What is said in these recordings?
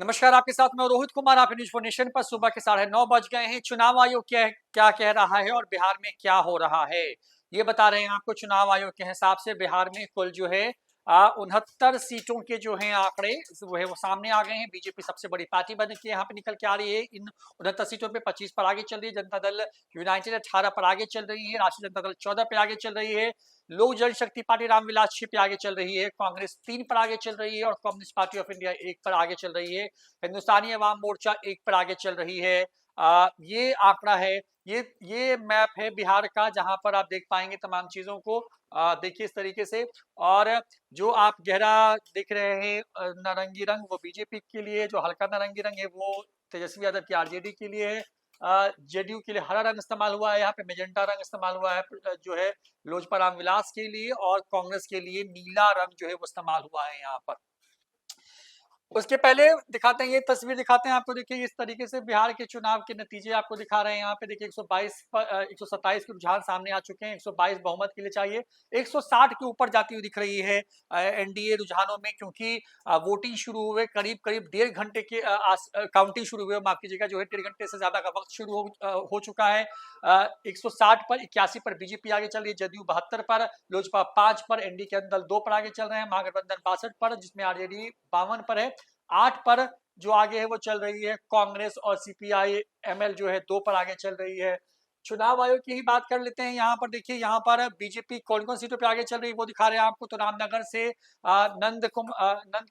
नमस्कार, आपके साथ मैं रोहित कुमार। आप न्यूज फॉर नेशन पर सुबह के 9:30 बज गए हैं। चुनाव आयोग क्या कह रहा है और बिहार में क्या हो रहा है, ये बता रहे हैं आपको। चुनाव आयोग के हिसाब से बिहार में कुल जो है 69 सीटों के जो हैं आंकड़े वो सामने आ गए हैं। बीजेपी सबसे बड़ी पार्टी बन के यहाँ पे निकल के आ रही है। इन 69 सीटों पे 25 पर आगे चल रही है। जनता दल यूनाइटेड 18 पर आगे चल रही है। राष्ट्रीय जनता दल 14 पे आगे चल रही है। लोक जनशक्ति पार्टी रामविलास 6 पे आगे चल रही है। कांग्रेस 3 पर आगे चल रही है और कम्युनिस्ट पार्टी ऑफ इंडिया 1 पर आगे चल रही है। हिंदुस्तानी अवाम मोर्चा 1 पर आगे चल रही है। ये आंकड़ा है, ये मैप है बिहार का, जहां पर आप देख पाएंगे तमाम चीजों को। देखिए इस तरीके से। और जो आप गहरा देख रहे हैं नारंगी रंग, वो बीजेपी के लिए। जो हल्का नारंगी रंग है वो तेजस्वी यादव की आरजेडी के लिए है। जेडीयू के लिए हरा रंग इस्तेमाल हुआ है, यहाँ पे मेजेंटा रंग इस्तेमाल हुआ है जो है लोजपा रामविलास के लिए। और कांग्रेस के लिए नीला रंग जो है वो इस्तेमाल हुआ है यहाँ पर। उसके पहले दिखाते हैं, ये तस्वीर दिखाते हैं आपको। देखिए इस तरीके से बिहार के चुनाव के नतीजे आपको दिखा रहे हैं। यहाँ पे देखिए 122 पर 127 के रुझान सामने आ चुके हैं। 122 बहुमत के लिए चाहिए। 160 के ऊपर जाती हुई दिख रही है एनडीए रुझानों में, क्योंकि वोटिंग शुरू हुए करीब करीब 1.5 घंटे के काउंटिंग शुरू हुए, माफ कीजिएगा, जो है 1.5 घंटे से ज्यादा का वक्त शुरू हो चुका है। 160 पर, 81 पर बीजेपी आगे चल रही है। जदयू 72 पर, लोजपा 5 पर, एनडीए के दल 2 पर आगे चल रहे हैं। महागठबंधन 62 पर, जिसमें आरजेडी 52 पर है। 8 पर जो आगे है वो चल रही है कांग्रेस। और सीपीआई एमएल जो है 2 पर आगे चल रही है। चुनाव आयोग की ही बात कर लेते हैं। यहाँ पर देखिए, यहाँ पर बीजेपी कौन कौन सीटों पे आगे चल रही है वो दिखा रहे हैं आपको। तो रामनगर से नंद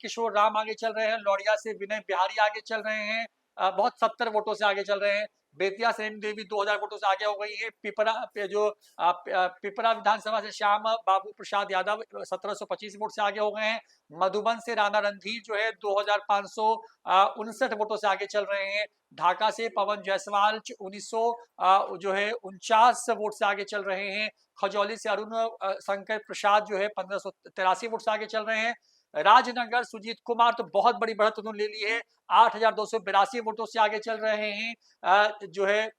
किशोर राम आगे चल रहे हैं। लौरिया से विनय बिहारी आगे चल रहे हैं, बहुत 70 वोटों से आगे चल रहे हैं। बेतिया से देवी 2000 वोटों से आगे हो गई है। पिपरा विधानसभा से श्याम बाबू प्रसाद यादव 1725 वोट से आगे हो गए हैं। मधुबन से राणा रणधीर जो है 2559 वोटों से आगे चल रहे हैं। ढाका से पवन जायसवाल 1900 जो है 49 वोट से आगे चल रहे हैं। खजौली से अरुण शंकर प्रसाद जो है 1583 वोट से आगे चल रहे हैं। राजनगर सुजीत कुमार तो बहुत बड़ी बढ़त उन्होंने ले ली है, 8282 वोटों से आगे चल रहे हैं। जो है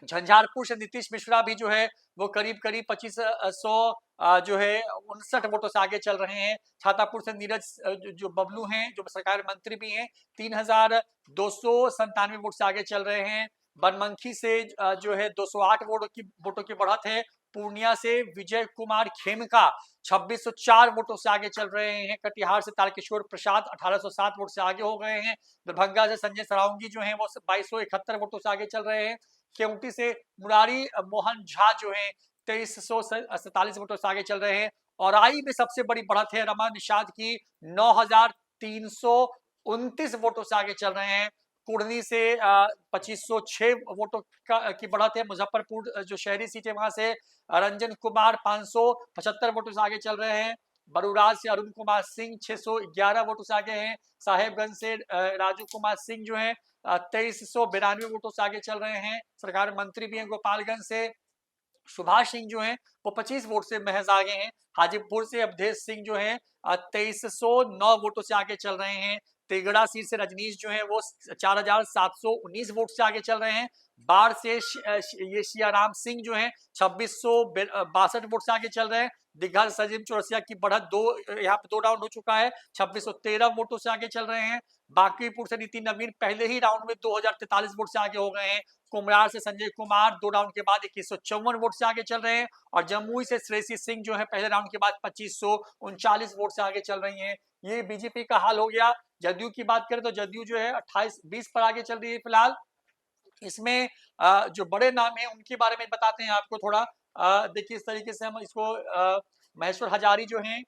झंझारपुर से नीतीश मिश्रा भी जो है वो करीब करीब 2500 जो है 59 वोटों से आगे चल रहे हैं। छातापुर से नीरज जो बबलू हैं, जो सरकार मंत्री भी हैं, 3297 वोट से आगे चल रहे हैं। बनमनखी से जो है 208 वोटों की बढ़त है। पूर्णिया से विजय कुमार खेमका 2604 वोटों से आगे चल रहे हैं। कटिहार से तारकिशोर प्रसाद 1807 वोट से आगे हो गए हैं। दरभंगा से संजय सरावगी जो है वो 2271 वोटों से आगे चल रहे हैं। केवटी से मुरारी मोहन झा जो है 2347 वोटों से आगे चल रहे हैं। और आई में सबसे बड़ी बढ़त है रमा निषाद की, 9329 वोटों से आगे चल रहे हैं। कुर्नी से 2506 वोटों की बढ़त है। मुजफ्फरपुर जो शहरी सीट है वहां से रंजन कुमार 575 वोटों से आगे चल रहे हैं। बरूराज से अरुण कुमार सिंह 611 वोटों से आगे हैं। साहेबगंज से राजू कुमार सिंह जो है 2392 वोटों से आगे चल रहे हैं। सरकार मंत्री भी हैं। गोपालगंज से सुभाष सिंह जो हैं वो 25 वोट से महज आगे हैं। हाजीपुर से अवधेश सिंह जो है 2309 वोटों से आगे चल रहे हैं। तेगड़ा सीट से रजनीश जो है वो 4719 वोट से आगे चल रहे हैं। बाढ़ से ये सियाराम सिंह जो है 2662 वोट से आगे चल रहे हैं। दिग्घा सजीव चौरसिया की बढ़त यहाँ पे 2 राउंड हो चुका है, 2613 वोटों से आगे चल रहे हैं। बांकीपुर से नितिन नवीन पहले ही राउंड में 2043 वोट से आगे हो गए हैं। कुमरार से संजय कुमार 2 राउंड के बाद 2154 वोट से आगे चल रहे हैं। और जमुई से श्रेयसी सिंह जो है पहले राउंड के बाद 2539 वोट से आगे चल रही हैं। ये बीजेपी का हाल हो गया। जदयू की बात करें तो जदयू जो है 28-20 पर आगे चल रही है फिलहाल। इसमें जो बड़े नाम हैं उनके बारे में बताते हैं आपको थोड़ा। देखिए इस तरीके से हम इसको महेश्वर हजारी जो हैं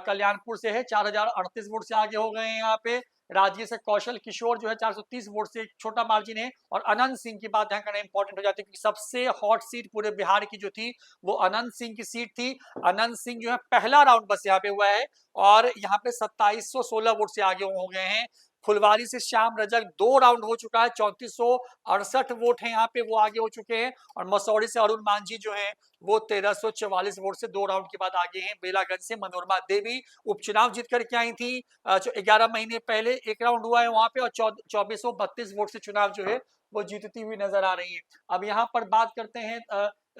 कल्याणपुर से है, 4038 वोट से आगे हो गए हैं यहाँ पे। राजगीर से कौशल किशोर जो है 430 वोट से, एक छोटा मार्जिन है। और अनंत सिंह की बात यहाँ करना इंपॉर्टेंट हो जाती है, क्योंकि सबसे हॉट सीट पूरे बिहार की जो थी वो अनंत सिंह की सीट थी। अनंत सिंह जो है पहला राउंड बस यहाँ पे हुआ है और यहाँ पे 2716 वोट से आगे हो गए हैं। फुलवारी से श्याम रजक 2 राउंड हो चुका है, 3468 वोट है यहाँ पे, वो आगे हो चुके हैं। और मसौड़ी से अरुण मांझी जो है वो 1344 वोट से 2 राउंड के बाद आगे हैं। बेलागंज से मनोरमा देवी उपचुनाव जीत करके आई थी 11 महीने पहले, 1 राउंड हुआ है वहां पे, और 2432 वोट से चुनाव जो है वो जीतती हुई नजर आ रही है। अब यहाँ पर बात करते हैं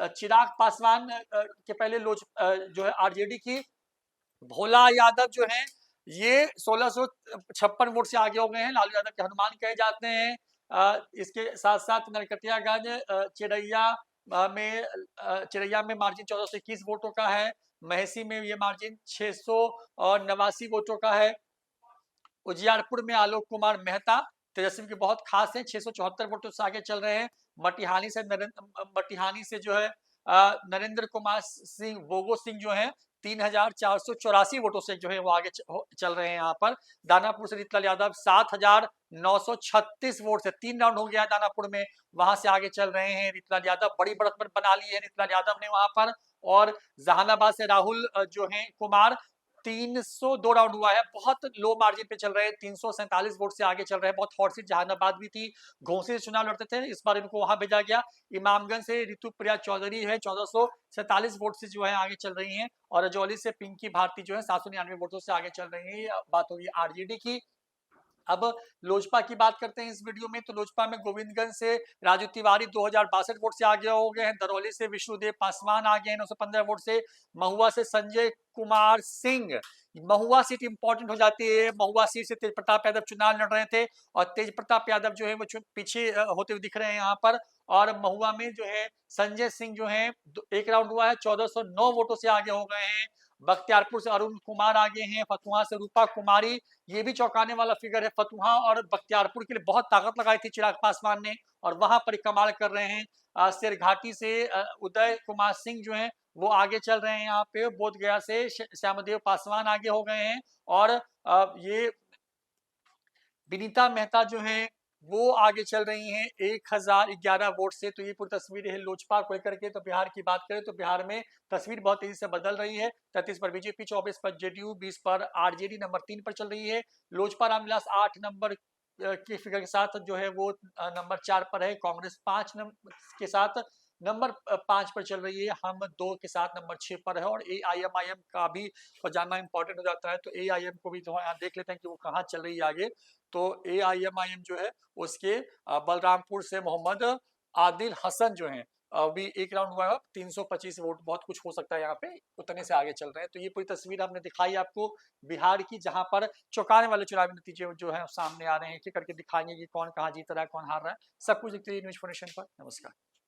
चिराग पासवान के पहले जो है आरजेडी की। भोला यादव जो है ये 1656 वोट से आगे हो गए हैं। लालू यादव के हनुमान कहे जाते हैं। इसके साथ साथ नरकटियागंज चिरैया में मार्जिन 1421 वोटों का है। महसी में ये मार्जिन 689 वोटों का है। उजियारपुर में आलोक कुमार मेहता तेजस्वी के बहुत खास हैं, 674 वोटों से आगे चल रहे हैं। मटिहानी से जो है नरेंद्र कुमार सिंह बोगो सिंह जो है 3484 वोटों से जो है वो आगे चल रहे हैं। यहाँ पर दानापुर से रीतलाल यादव 7936 वोट से 3 राउंड हो गया है दानापुर में, वहां से आगे चल रहे हैं रीतलाल यादव। बड़ी बढ़त पर बना ली है रीतलाल यादव ने वहां पर। और जहानाबाद से राहुल जो है कुमार 302 राउंड हुआ है, बहुत लो मार्जिन पे चल रहे हैं, 347 वोट से आगे चल रहे हैं। बहुत हॉट सीट जहानाबाद भी थी, घोसी से चुनाव लड़ते थे, इस बार इनको वहां भेजा गया। इमामगंज से ऋतु प्रिया चौधरी है 1447 वोट से जो है आगे चल रही हैं। और रजौली से पिंकी भारती जो है 799 वोटों से आगे चल रही है। बात होगी आरजेडी की। अब लोजपा की बात करते हैं इस वीडियो में। तो लोजपा में गोविंदगंज से राजू तिवारी 2062 वोट से आगे हो गए हैं। दरौली से विष्णुदेव पासवान आगे हैं 915 वोट से। महुआ से संजय कुमार सिंह, महुआ सीट इंपॉर्टेंट हो जाती है। महुआ सीट से तेज प्रताप यादव चुनाव लड़ रहे थे और तेज प्रताप यादव जो है वो पीछे होते हुए दिख रहे हैं यहाँ पर। और महुआ में जो है संजय सिंह जो है एक राउंड हुआ है, 1409 वोटों से आगे हो गए हैं। बख्तियारपुर से अरुण कुमार आगे हैं। फतुहा से रूपा कुमारी, ये भी चौंकाने वाला फिगर है। फतुहा और बख्तियारपुर के लिए बहुत ताकत लगाई थी चिराग पासवान ने और वहां पर कमाल कर रहे हैं। शेरघाटी से उदय कुमार सिंह जो हैं वो आगे चल रहे हैं। यहाँ पे बोधगया से श्यामदेव पासवान आगे हो गए हैं। और ये विनीता मेहता जो है वो आगे चल रही हैं 1011 वोट से। तो ये पूरी तस्वीर है लोजपा को लेकर के। तो बिहार की बात करें तो बिहार में तस्वीर बहुत तेजी से बदल रही है। 33 पर बीजेपी, 24 पर जेडीयू, 20 पर आरजेडी नंबर 3 पर चल रही है। लोजपा रामविलास 8 नंबर के फिगर के साथ जो है वो नंबर 4 पर है। कांग्रेस 5 नंबर के साथ नंबर 5 पर चल रही है। हम 2 के साथ नंबर 6 पर है। और AIMIM का भी जानना इंपॉर्टेंट हो जाता है। तो AIM को भी देख लेते हैं कि वो कहाँ चल रही है आगे। तो AIMIM जो है उसके बलरामपुर से मोहम्मद आदिल हसन जो है अभी एक राउंड हुआ है, 325 वोट, बहुत कुछ हो सकता है यहाँ पे, उतने से आगे चल रहे हैं। तो ये पूरी तस्वीर हमने दिखाई आपको बिहार की, जहां पर चौंकाने वाले चुनावी नतीजे जो है सामने आ रहे हैं। एक एक करके दिखाएंगे कि कौन कहाँ जीत रहा है, कौन हार रहा है, सब कुछ देखते हैं न्यूज इन्फॉर्मेशन पर। नमस्कार।